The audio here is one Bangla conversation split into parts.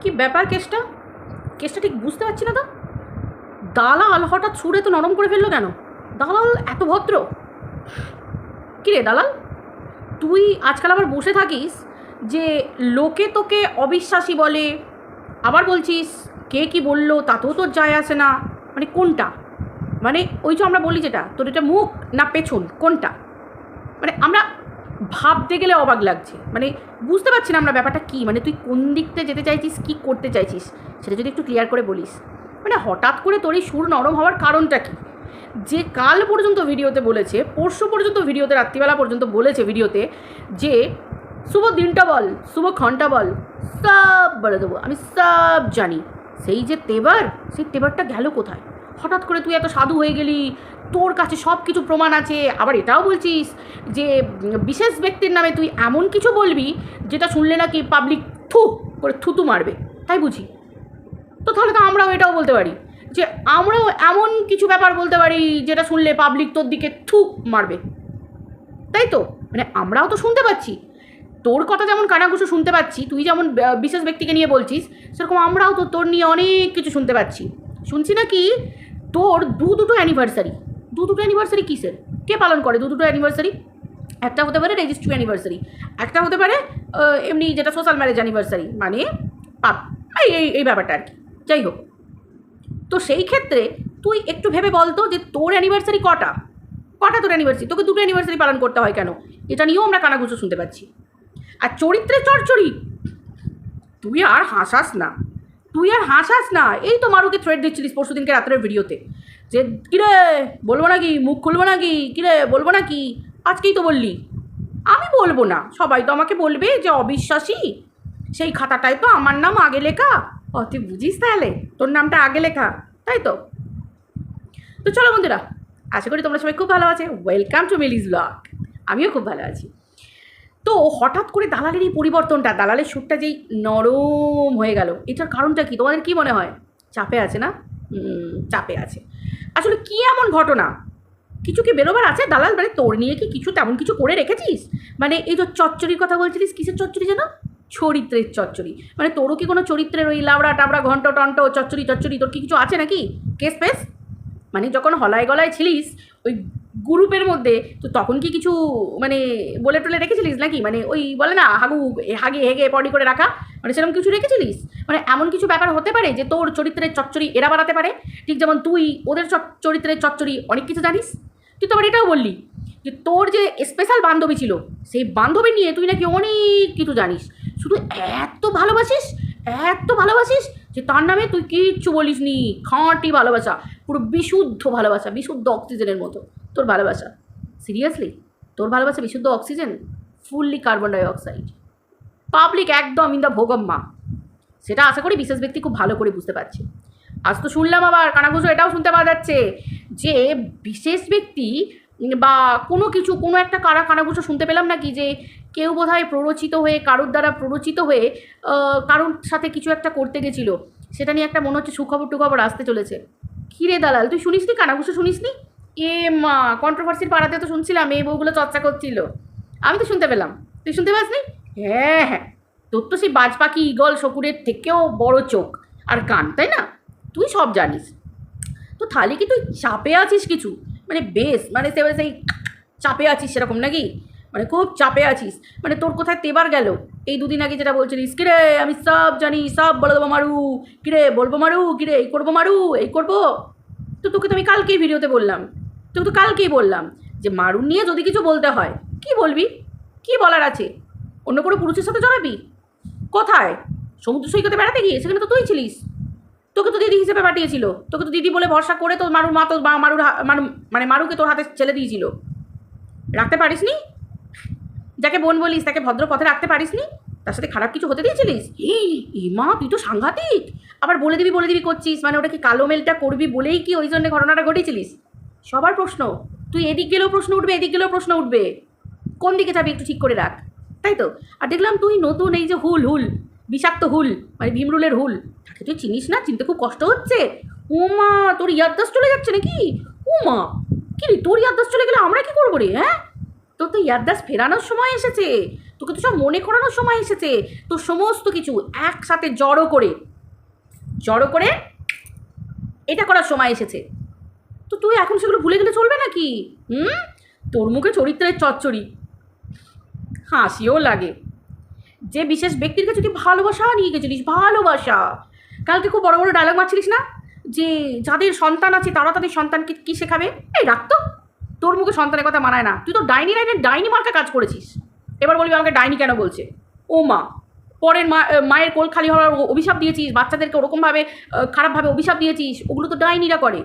কি ব্যাপার কেসটা ঠিক বুঝতে পারছি না তো। দালাল হঠাৎ সুরে তো নরম করে ফেললো কেন? দালাল এত ভদ্র? কী রে দালাল, তুই আজকাল আবার বসে থাকিস যে লোকে তোকে অবিশ্বাসী বলে, আবার বলছিস কে কি বললো তাতেও তোর যায় আসে না। মানে কোনটা? মানে ওই যে আমরা বলি যেটা, তোর এটা মুখ না পেছন, কোনটা? মানে আমরা ভাবতে গেলে অবাক লাগছে, মানে বুঝতে পারছি না আমরা ব্যাপারটা কী। মানে তুই কোন দিকতে যেতে চাইছিস, কী করতে চাইছিস, সেটা যদি একটু ক্লিয়ার করে বলিস। মানে হঠাৎ করে তোর এই সুর নরম হওয়ার কারণটা কী? যে কাল পর্যন্ত ভিডিওতে বলেছে, পরশু পর্যন্ত ভিডিওতে, রাত্রিবেলা পর্যন্ত বলেছে ভিডিওতে যে শুভ দিনটা বল, শুভ ক্ষণটা বল, সব বলে দেবো, আমি সব জানি। সেই যে তেবার, সেই তেবারটা গেল কোথায়? হঠাৎ করে তুই এত সাধু হয়ে গেলি, তোর কাছে সব কিছু প্রমাণ আছে, আবার এটাও বলছিস যে বিশেষ ব্যক্তির নামে তুই এমন কিছু বলবি যেটা শুনলে নাকি পাবলিক থু করে থুতু মারবে, তাই বুঝি? তো তাহলে তো আমরাও এটাও বলতে পারি যে আমরাও এমন কিছু ব্যাপার বলতে পারি যেটা শুনলে পাবলিক তোর দিকে থু মারবে, তাই তো? মানে আমরাও তো শুনতে পাচ্ছি, তোর কথা যেমন কানাঘুষো শুনতে পাচ্ছি, তুই যেমন বিশেষ ব্যক্তিকে নিয়ে বলছিস, সেরকম আমরাও তো তোর নিয়ে অনেক কিছু শুনতে পাচ্ছি। শুনছি নাকি তোর দুটো অ্যানিভার্সারি কিসের? কে পালন করে দুটো অ্যানিভার্সারি? একটা হতে পারে রেজিস্ট্রি অ্যানিভার্সারি, একটা হতে পারে এমনি যেটা সোশ্যাল ম্যারেজ অ্যানিভার্সারি, মানে পাপ এই ব্যাপারটা আর কি। যাই হোক, তো সেই ক্ষেত্রে তুই একটু ভেবে বলতো যে তোর অ্যানিভার্সারি কটা তোর অ্যানিভার্সারি? তোকে দুটো অ্যানিভার্সারি পালন করতে হয় কেন? এটা নিয়েও আমরা কানাঘুষো শুনতে পাচ্ছি। আর চরিত্রে চরচরি, তুই আর হাসাস না। এই তো মারুকে থ্রেড দিচ্ছিলিস পরশু দিনকে রাত্রের ভিডিওতে যে কিরে বলবো নাকি, মুখ খুলবো নাকি, কিরে বলবো নাকি? আজকেই তো বললি আমি বলবো না, সবাই তো আমাকে বলবে যে অবিশ্বাসী, সেই খাতাটায় তো আমার নাম আগে লেখা। ও তুই বুঝিস তাহলে, তোর নামটা আগে লেখা, তাই তো? তো চলো বন্ধুরা, আশা করি তোমরা সবাই খুব ভালো আছে। Welcome to মিলিস blog. আমিও খুব ভালো আছি। তো হঠাৎ করে দালালের এই পরিবর্তনটা, দালালের সুরটা যেই নরম হয়ে গেল, এটার কারণটা কি তোমাদের কি মনে হয়? চাপে আছে না? চাপে আছে। আসলে কি এমন ঘটনা, কিছু কি বেরোবার আছে? দালাল মানে তোর নিয়ে কি কিছু তেমন কিছু করে রেখেছিস? মানে এই যে চচ্চড়ির কথা বলছিলিস, কিসের চচ্চড়ি যেন? চরিত্রের চচ্চড়ি। মানে তোরও কি কোনো চরিত্রের ওই লাবড়া টাবড়া ঘন্ট টন্ট চচ্চড়ি তোর কি কিছু আছে নাকি? Case pace? মানে যখন হলায় গলায় ছিলিস ওই গ্রুপের মধ্যে, তো তখন কি কিছু মানে বলে টলে রেখেছিলিস নাকি? মানে ওই বলে না হাগে হেগে পডি করে রাখা, মানে সেরকম কিছু রেখেছিলিস? মানে এমন কিছু ব্যাপার হতে পারে যে তোর চরিত্রের চচ্চড়ি এরা বাড়াতে পারে, ঠিক যেমন তুই ওদের চরিত্রের চচ্চড়ি অনেক কিছু জানিস। তুই তো আবার এটাও বললি যে তোর যে স্পেশাল বান্ধবী ছিল, সেই বান্ধবী নিয়ে তুই নাকি অনেক কিছু জানিস। শুধু এত ভালোবাসিস যে তার নামে তুই কিচ্ছু বলিস নি। খাঁটি ভালোবাসা, পুরো বিশুদ্ধ ভালোবাসা, বিশুদ্ধ অক্সিজেনের মতো তোর ভালোবাসা। সিরিয়াসলি তোর ভালোবাসা বিশুদ্ধ oxygen, fully carbon dioxide. Public একদম ইন দ্য ভোগম্মা, সেটা আশা করি বিশেষ ব্যক্তি খুব ভালো করে বুঝতে পারছে। আজ তো শুনলাম আবার কানাঘুষো এটাও শুনতে পাওয়া যাচ্ছে যে বিশেষ ব্যক্তি বা কোনো একটা কানাঘুষো শুনতে পেলাম নাকি যে কেউ বোধহয় প্ররোচিত হয়ে, কারোর দ্বারা প্ররোচিত হয়ে কারোর সাথে কিছু একটা করতে গেছিলো, সেটা নিয়ে একটা মনে হচ্ছে সুখবর আসতে চলেছে। কী রে দালাল, তুই শুনিসনি কানাঘুষো? শুনিসনি? এ মা, কন্ট্রোভার্সির পাড়াতে তো শুনছিলাম এই বউগুলো চর্চা করছিল, আমি তো শুনতে পেলাম, তুই শুনতে পাসনি? হ্যাঁ, তোর তো সেই বাজ পাখি ঈগল শকুরের থেকেও বড় চোখ আর কান, তাই না? তুই সব জানিস। তো তাহলে কি তুই চাপে আছিস কিছু? মানে বেশ, মানে সেই চাপে আছিস সেরকম নাকি? মানে খুব চাপে আছিস। মানে তোর কোথায় তেবার গেল এই দুদিন আগে যেটা বলছিলিস, কিরে আমি সব জানি, সব বলে দেবো মারু, কিরে বলবো মারু, কিরে এই করবো মারু, এই করবো। তো তোকে তো আমি কালকেই ভিডিওতে বললাম, যে মারু নিয়ে যদি কিছু বলতে হয় কি বলবি? কি বলার আছে? অন্য কোনো পুরুষের সাথে জড়াবি? কোথায়? সমুদ্র সৈকতে বেড়াতে গিয়ে সেখানে তো তুই ছিলিস, তোকে তো দিদি হিসেবে পাঠিয়েছিল, তোকে তো দিদি বলে ভরসা করে তোর মারুকে তোর হাতে ছেলে দিয়েছিল। রাখতে পারিসনি? যাকে বোন বলিস তাকে ভদ্র পথে রাখতে পারিসনি? তার সাথে খারাপ কিছু হতে দিয়েছিলিস? মা তুই তো সাংঘাতিক। আবার বলে দিবি করছিস, মানে ওটা কি কালো মেলটা করবি বলেই কি ওই জন্য ঘটনাটা ঘটেছিলিস? সবার প্রশ্ন, তুই এদিক গেলেও প্রশ্ন উঠবে, এদিক গেলেও প্রশ্ন উঠবে, কোন দিকে যাবি একটু ঠিক করে রাখ, তাই তো? আর দেখলাম তুই নতুন এই যে হুল বিষাক্ত হুল, মানে ভীমরুলের হুল, তাকে তুই চিনিস না, চিনতে খুব কষ্ট হচ্ছে। ও মা, তোর ইয়াদদাস্ত চলে যাচ্ছে নাকি? ও মা, কি রে তোর ইয়াদদাস্ত চলে গেলে আমরা কি করবো রে? হ্যাঁ, তোর তো ইয়াদদাস্ত ফেরানোর সময় এসেছে। তোকে তো সব মনে করানোর সময় এসেছে। তোর সমস্ত কিছু একসাথে জড়ো করে এটা করার সময় এসেছে। তো তুই এখন সেগুলো ভুলে গেলে চলবে নাকি? তোর মুখে চরিত্রের চচ্চড়ি, হাসিও লাগে। যে বিশেষ ব্যক্তির কাছে তুই ভালোবাসা নিয়ে গেছিলিস, ভালোবাসা। কালকে খুব বড় বড় ডায়লগ মারছিলিস না, যে যাদের সন্তান আছে তারা তাদের সন্তানকে কী শেখাবে? এই রাখতো, তোর মুখে সন্তানের কথা মানায় না। তুই তো ডাইনি মার্কা কাজ করেছিস। এবার বলবি আমাকে ডাইনি কেন বলছে? ও মা, পরের মায়ের কোল খালি হওয়ার অভিশাপ দিয়েছিস, বাচ্চাদেরকে ওরকমভাবে খারাপভাবে অভিশাপ দিয়েছিস। ওগুলো তো ডাইনিরা করে।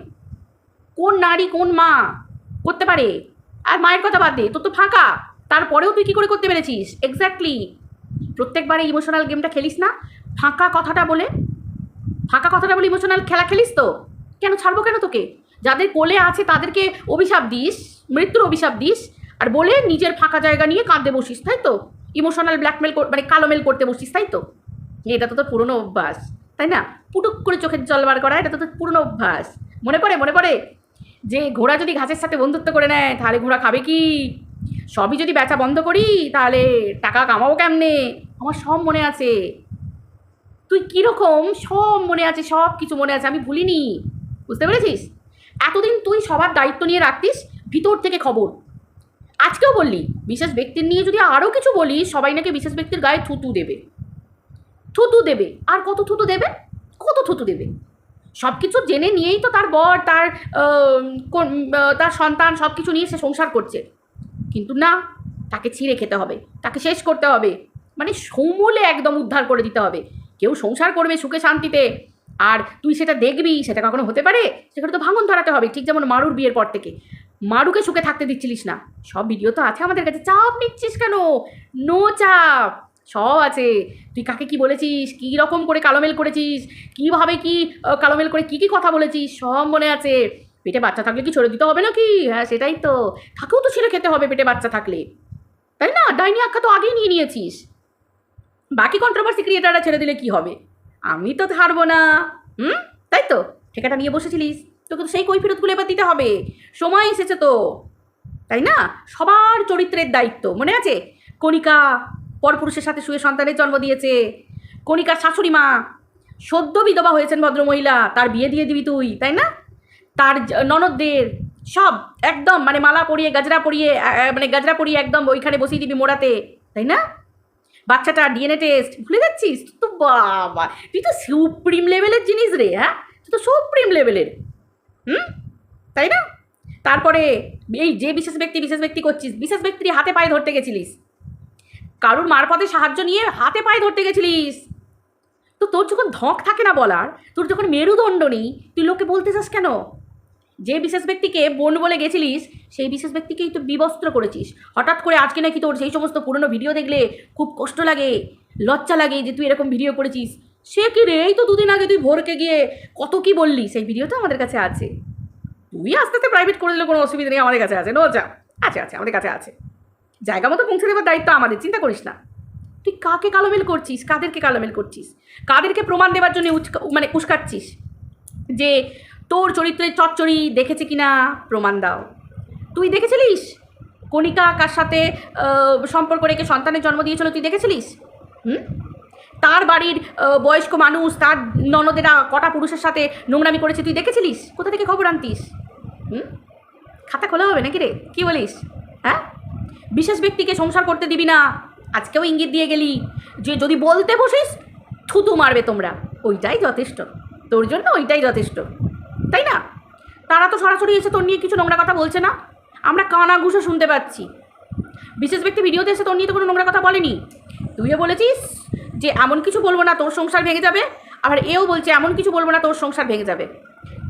কোন নারী কোন মা করতে পারে? আর মায়ের কথা বাদ দে, তোর তো ফাঁকা। তারপরেও তুই কী করে করতে পেরেছিস? এক্স্যাক্টলি। প্রত্যেকবারে ইমোশনাল গেমটা খেলিস না, ফাঁকা কথাটা বলে ইমোশনাল খেলা খেলিস তো। কেন ছাড়বো কেন তোকে? যাদের কোলে আছে তাদেরকে অভিশাপ দিস, মৃত্যুর অভিশাপ দিস, আর বলে নিজের ফাঁকা জায়গা নিয়ে কাঁদতে বসিস, তাই তো? ইমোশনাল ব্ল্যাকমেল মানে কালোমেল করতে বসিস, তাই তো? এটা তো তোর পুরনো অভ্যাস, তাই না? পুটুক করে চোখের জল বার করা, এটা তো তোর পুরনো অভ্যাস। মনে পড়ে যে ঘোড়া যদি ঘাসের সাথে বন্ধুত্ব করে নেয় তাহলে ঘোড়া খাবে কি? সবই যদি বেচা বন্ধ করি তাহলে টাকা কামাবো কেমনে? আমার সব মনে আছে। তুই কীরকম, সব মনে আছে, সব কিছু মনে আছে, আমি ভুলিনি। বুঝতে পেরেছিস? এতদিন তুই সবার দায়িত্ব নিয়ে রাখতিস, ভিতর থেকে খবর। আজকেও বললি বিশেষ ব্যক্তির নিয়ে যদি আরও কিছু বলিস, সবাই নাকি বিশেষ ব্যক্তির গায়ে থুতু দেবে। আর কত থুতু দেবে? সব কিছু জেনে নিয়েই তো তার বর, তার সন্তান সব কিছু নিয়ে সে সংসার করছে। কিন্তু না, তাকে ছিঁড়ে খেতে হবে, তাকে শেষ করতে হবে, মানে সমূলে একদম উদ্ধার করে দিতে হবে। কেউ সংসার করবে সুখে শান্তিতে, আর তুই সেটা দেখবি, সেটা কখনো হতে পারে? সেখানে তো ভাঙন ধরাতে হবে। ঠিক যেমন মারুর বিয়ের পর থেকে মারুকে সুখে থাকতে দিচ্ছিলিস না। সব ভিডিও তো আছে আমাদের কাছে। চাপ নিচ্ছিস কেন? নো চাপ, সব আছে। তুই কাকে কি বলেছিস, কী রকম করে কালোমেল করেছিস, কীভাবে কি কালোমেল করে কী কথা বলেছিস, সব মনে আছে। পেটে বাচ্চা থাকলে কি ছেড়ে দিতে হবে নাকি? হ্যাঁ, সেটাই তো। তাকেও তো ছেড়ে খেতে হবে পেটে বাচ্চা থাকলে, তাই না? ডাইনি আখ্যা তো আগেই নিয়েছিস। বাকি কন্ট্রোভার্সি ক্রিয়েটাররা ছেড়ে দিলে কি হবে? আমি তো ছাড়বো না। তাই তো ঠেকাটা নিয়ে বসেছিলিস, তোকে তো সেই কৈফিয়তগুলো এবার দিতে হবে। সময় এসেছে তো, তাই না? সবার চরিত্রের দায়িত্ব মনে আছে? কণিকা পরপুরুষের সাথে শুয়ে সন্তানের জন্ম দিয়েছে। কণিকার শাশুড়ি মা সদ্য বিধবা হয়েছেন ভদ্রমহিলা, তার বিয়ে দিয়ে দিবি তুই, তাই না? তার ননদদের সব একদম মানে মালা পরিয়ে গাজরা পরিয়ে একদম ওইখানে বসিয়ে দিবি মোড়াতে, তাই না? বাচ্চাটা ডিএনএ টেস্ট ভুলে যাচ্ছিস তো? বাবা, তুই তো সুপ্রিম লেভেলের জিনিস রে। হ্যাঁ, তুই তো সুপ্রিম লেভেলের। তাই না? তারপরে এই যে বিশেষ ব্যক্তি করছিস, বিশেষ ব্যক্তির হাতে পায়ে ধরতে গেছিলিস, কারুর মারফতে সাহায্য নিয়ে হাতে পায়ে ধরতে গেছিলিস। তো তোর যখন ধক থাকে না বলার, তোর যখন মেরুদণ্ড নেই, তুই লোককে বলতে চাস কেন? যে বিশেষ ব্যক্তিকে বোন বলে গেছিলিস, সেই বিশেষ ব্যক্তিকেই তো বিবস্ত্র করেছিস। হঠাৎ করে আজকে নাকি তোর সেই সমস্ত পুরনো ভিডিও দেখলে খুব কষ্ট লাগে, লজ্জা লাগে যে তুই এরকম ভিডিও করেছিস। সে কি রে, এই তো দুদিন আগে তুই ভোরকে গিয়ে কত কি বললি, সেই ভিডিওটা আমাদের কাছে আছে। তুই আস্তে আস্তে প্রাইভেট করে দিলে কোনো অসুবিধা নেই, আমাদের কাছে আছে। নো যা, আছে আমাদের কাছে আছে। জায়গা মতো পৌঁছে দেবার দায়িত্ব আমাদের, চিন্তা করিস না। তুই কাকে কালোমেল করছিস, কাদেরকে কালোমেল করছিস, কাদেরকে প্রমাণ দেওয়ার জন্য উস্কাচ্ছিস যে তোর চরিত্রের চচ্চড়ি দেখেছে কিনা প্রমাণ দাও। তুই দেখেছিলিস কণিকা কার সাথে সম্পর্ক রেখে সন্তানের জন্ম দিয়েছিল? তুই দেখেছিলিস? তার বাড়ির বয়স্ক মানুষ, তার ননদেরা কটা পুরুষের সাথে নোংরামি করেছে তুই দেখেছিলিস? কোথা থেকে খবর আনতিস? খাতা খোলা হবে নাকি রে? কি বলিস? হ্যাঁ, বিশেষ ব্যক্তিকে সংসার করতে দিবি না, আজকেও ইঙ্গিত দিয়ে গেলি যে যদি বলতে বসিস থুতু মারবে তোমরা। ওইটাই যথেষ্ট তোর জন্য, ওইটাই যথেষ্ট, তাই না? তারা তো সরাসরি এসে তোর নিয়ে কিছু নোংরা কথা বলছে না, আমরা কানা ঘুষে শুনতে পাচ্ছি। বিশেষ ব্যক্তি ভিডিওতে এসে তোর নিয়ে তো কোনো নোংরা কথা বলেনি। তুইও বলেছিস যে এমন কিছু বলবো না তোর সংসার ভেঙে যাবে, আবার এও বলছে এমন কিছু বলবো না তোর সংসার ভেঙে যাবে।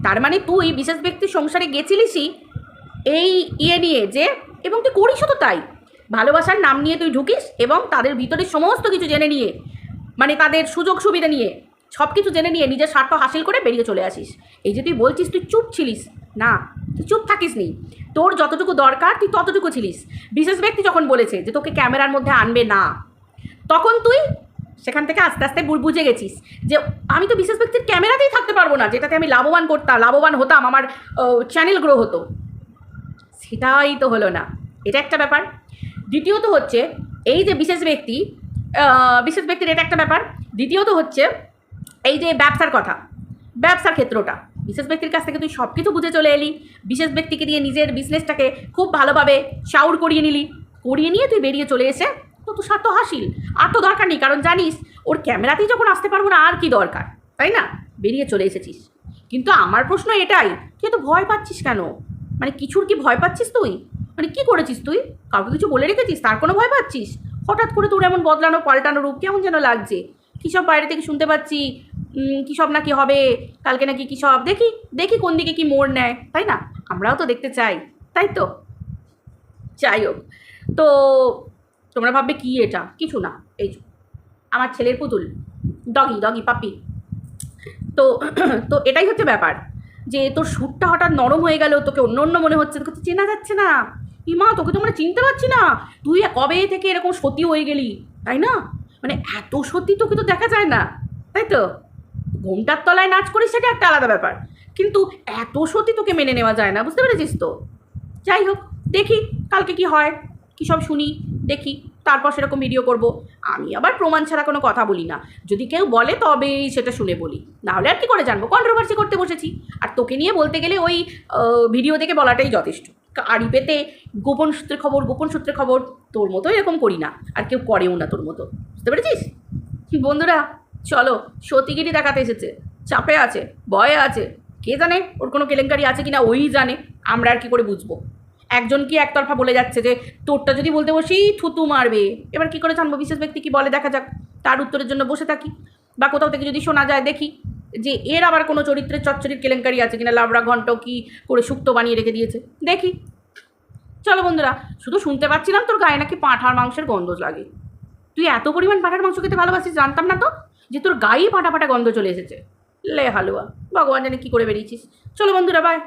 তার মানে তুই বিশেষ ব্যক্তির সংসারে গেছিলিসই এই নিয়ে যে, এবং তুই করিসও তো তাই। ভালোবাসার নাম নিয়ে তুই ঢুকিস এবং তাদের ভিতরে সমস্ত কিছু জেনে নিয়ে, মানে তাদের সুযোগ সুবিধা নিয়ে, সব কিছু জেনে নিয়ে নিজের স্বার্থ হাসিল করে বেরিয়ে চলে আসিস। এই যে তুই বলছিস তুই চুপ ছিলিস, না তুই চুপ থাকিস নি, তোর যতটুকু দরকার তুই ততটুকু ছিলিস। বিশেষ ব্যক্তি যখন বলেছে যে তোকে ক্যামেরার মধ্যে আনবে না, তখন তুই সেখান থেকে আস্তে আস্তে বুঝে গেছিস যে আমি তো বিশেষ ব্যক্তির ক্যামেরাতেই থাকতে পারবো না, যেটাতে আমি লাভবান হতাম, আমার চ্যানেল গ্রো হতো। সেটাই তো হলো না, এটা একটা ব্যাপার। দ্বিতীয়ত হচ্ছে এই যে বিশেষ ব্যক্তির এটা একটা ব্যাপার। দ্বিতীয়ত হচ্ছে এই যে ব্যবসার কথা, ব্যবসার ক্ষেত্রটা, বিশেষ ব্যক্তির কাছ থেকে তুই সব কিছু বুঝে চলে এলি, বিশেষ ব্যক্তিকে দিয়ে নিজের বিজনেসটাকে খুব ভালোভাবে শাউর করিয়ে নিলি, করিয়ে নিয়ে তুই বেরিয়ে চলে এসে তো স্বার্থ হাসিল, আর তো দরকার নেই, কারণ জানিস ওর ক্যামেরাতেই যখন আসতে পারবো না আর কি দরকার, তাই না? বেরিয়ে চলে এসেছিস। কিন্তু আমার প্রশ্ন এটাই, তুই তো ভয় পাচ্ছিস কেন? মানে কিছুর কি ভয় পাচ্ছিস তুই? মানে কি করেছিস তুই? কাউকে কিছু বলে রেখেছিস তার কোনো ভয় পাচ্ছিস? হঠাৎ করে তোর এমন বদলানো পাল্টানো রূপ কেমন যেন লাগছে। কী সব বাইরে থেকে শুনতে পাচ্ছি, কী সব নাকি হবে, কালকে নাকি কী সব, দেখি দেখি কোন দিকে কি মোড় নেয়, তাই না? আমরাও তো দেখতে চাই, তাই তো? যাই হোক, তো তোমরা ভাববে কি এটা, কিছু না, এই যে আমার ছেলের পুতুল, ডগি পাপি। তো তো এটাই হচ্ছে ব্যাপার, যে তোর সুরটা হঠাৎ নরম হয়ে গেল, তোকে অন্য অন্য মনে হচ্ছে, তোকে তো চেনা যাচ্ছে না। ইমা, তোকে তো আমরা চিনতে পারছি না, তুই কবে থেকে এরকম সতী হয়ে গেলি, তাই না? মানে এত সতী তোকে তো দেখা যায় না, তাই তো? ঘোমটার তলায় নাচ করিস সেটা একটা আলাদা ব্যাপার, কিন্তু এত সতী তোকে মেনে নেওয়া যায় না, বুঝতে পেরেছিস তো? যাই হোক, দেখি কালকে কি হয়, কী সব শুনি, দেখি, তারপর সেরকম ভিডিও করব। আমি আবার প্রমাণ ছাড়া কোনো কথা বলি না, যদি কেউ বলে তবেই সেটা শুনে বলি, নাহলে আর কি করে জানবো? কন্ট্রোভার্সি করতে বসেছি, আর তোকে নিয়ে বলতে গেলে ওই ভিডিও দেখে বলাটাই যথেষ্ট। আড়ি পেতে গোপন সূত্রে খবর তোর মতো এরকম করি না, আর কেউ করেও না তোর মতো, বুঝতে পেরেছিস? বন্ধুরা, চলো, সতীগিরি দেখাতে এসেছে, চাপে আছে, ভয়ে আছে, কে জানে ওর কোনো কেলেঙ্কারি আছে কিনা, ওই জানে, আমরা আর কি করে বুঝবো? একজন কি একতরফা বলে যাচ্ছে যে তোরটা যদি বলতে বসি থুতু মারবে, এবার কি করে জানবো বিশেষ ব্যক্তি কি বলে? দেখা যাক, তার উত্তরের জন্য বসে থাকি, বা কোথাও থেকে যদি শোনা যায় দেখি যে এর আবার কোনো চরিত্রের চচ্চড়ির কেলেঙ্কারি আছে কিনা, লাবড়া ঘন্ট কি করে শুক্তো বানিয়ে রেখে দিয়েছে, দেখি। চলো বন্ধুরা, শুধু শুনতে পাচ্ছিলাম তোর গায়ে নাকি পাঁঠার মাংসের গন্ধ লাগে। তুই এত পরিমাণ পাঁঠার মাংস খেতে ভালোবাসিস, জানতাম না তো, যে তোর গায়েই পাঁটা পাঁটা গন্ধ চলে এসেছে। লে হালুয়া, ভগবান জানে কী করে বেরিয়েছিস। চলো বন্ধুরা, বাই।